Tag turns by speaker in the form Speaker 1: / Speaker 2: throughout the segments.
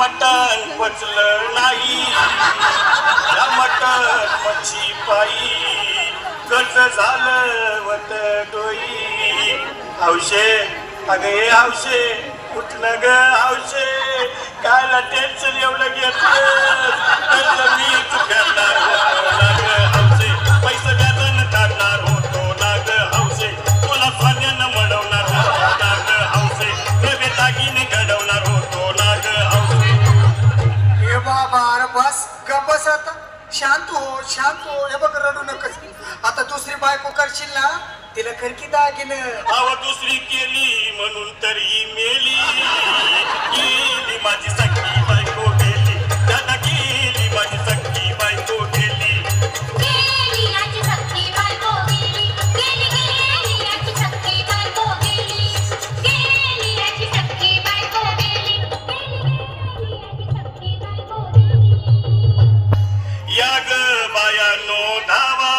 Speaker 1: मटण पचलं नाही, या मटण मच्छी पायी कर्ज झालं वत डोई. हौशे अगे हौशे कुठलं ग हौशे, कायला टेन्शन एवढं घेतलं, कर्ज मीच फेडणार होतो ना ग हौशे, पैसे व्याजानं काढणार होतो ना ग हौशे, तुला सोन्यानं मडवणार होतो ना ग हौशे, नवे दागिने घडवणार होतो ना ग हौशे.
Speaker 2: हे बाबा अरे बस गप बस आता, शांत हो. हे बघ रडू नकच. आता दुसरी बायको करशील ना, तिला खरकी दागिन.
Speaker 1: अव दुसरी केली म्हणून तरी मेली, गेली माझी सख्खी बायको गेली, दादा गेली माझी सख्खी बायको गेली.
Speaker 3: गेली याची सख्खी बायको गेली, गेली याची सख्खी बायको गेली, गेली याची सख्खी बायको गेली, गेली याची सख्खी बायको गेली.
Speaker 1: या ग बायानो धावा,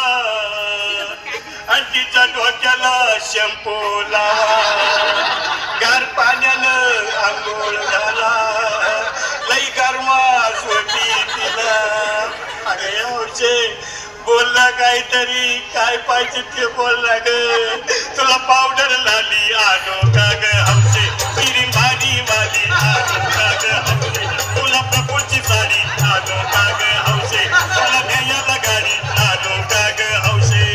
Speaker 1: आणि तिच्या डोक्याला शॅम्पू लावा, गार पाण्यानं आंघोळ घाला, लई गरमास होती तिला. अगं यावचे बोलला काहीतरी, काय पाहिजे ते बोलला ग, तुला पावडर लाली आणो का ग हौशे, तिरी भारी वाली आणो का ग हौशे, तुला प्रभूची साडी आणो का ग हौशे, तुला न्यायाला गाडी आणो का ग हौशे.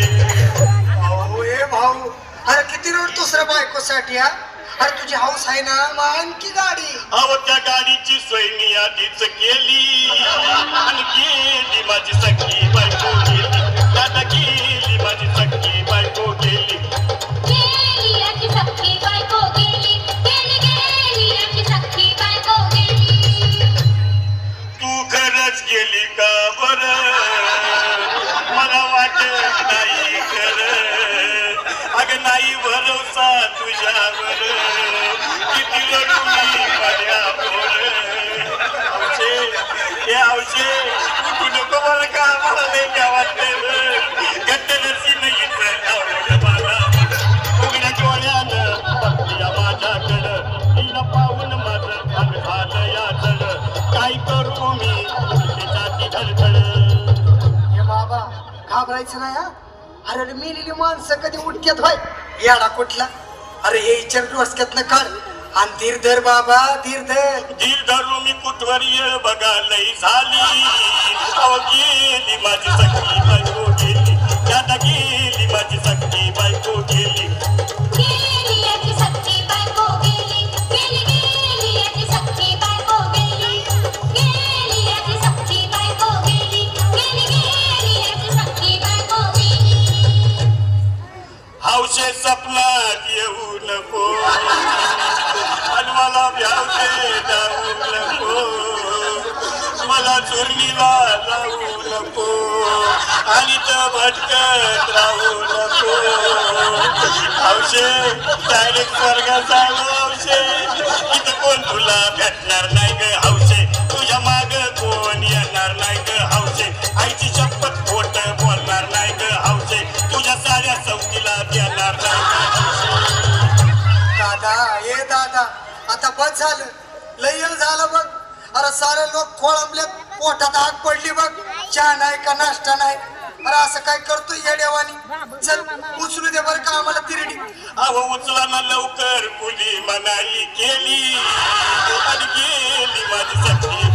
Speaker 2: भाऊ हे भाऊ, अरे किती रोड दुसऱ्या बायकोसाठी हा. अरे तुझी हाऊस आहे ना, मग आणखी गाडी.
Speaker 1: अहो त्या गाडीची सोय मी आधीच केली, आणि गेली माझी सख्खी बायको गेली, दादा गेली माझी सख्खी बायको गेली.
Speaker 3: गेली याची सख्खी बायको गेली, गेली याची सख्खी बायको गेली.
Speaker 1: तू खरंच गेली का बरं, मला वाटत नाही खरं, अगं नाही भरोसा तुझ्यावर, किती रडू मी माझ्यावर. हौशे हे हौशे तू नको बरं का, मला लय काय वाटतं, गट्टरची नाही आवडलं मला, उघड्या डोळ्यानं बघली माझ्याकडं, तिला पाहून माझं भाग झालं या जड, काय करू मी तिच्याची धडधड.
Speaker 2: हे बाबा घाबरायचं नाही हा. अरे मेलेली माणसं कधी उठक्यात व्हाय याडा कुठला. अरे हे इच्छा डोसक्यातनं काढ आणि धीर धर बाबा, धीर धर.
Speaker 1: धीर धरू मी कुठवर येळ बघा लई झाली, अव गेली माझी सख्खी बायको गेली, दादा गेली माझी सख्खी बायको गेली.
Speaker 3: गेली याची सख्खी बायको गेली, गेली याची सख्खी बायको गेली, गेली याची सख्खी बायको गेली, गेली याची सख्खी बायको गेली.
Speaker 1: हौशे सपनात येऊ नको, आणि मला व्यावते जाऊ नको, मला चुरणीला लावू नको, आणि तर भटकत राहू नको. हौशे डायरेक्ट स्वर्गात जाऊ हौशे, इथं कोण तुला भेटणार नाही ग हौशे, तुझ्या माग कोण येणार नाही ग हौशे, आईची शपथ खोट बोलणार नाही ग हौशे, तुझ्या साऱ्या चौकीला देणार नाही ग हौशे.
Speaker 2: दादा हे दादा आता बस झालं, लय येळ झालं बघ. अरे सारे लोक खोळंबले, पोटात आग पडली बघ, चहा नाही का नाश्ता नाही. अरे असं काय करतोय येड्यावानी. चल उचलू दे बरं का आम्हाला तिरडी.
Speaker 1: अहो उचला ना लवकर, कुली मनाई केली, आणि गेली माझी सख्खी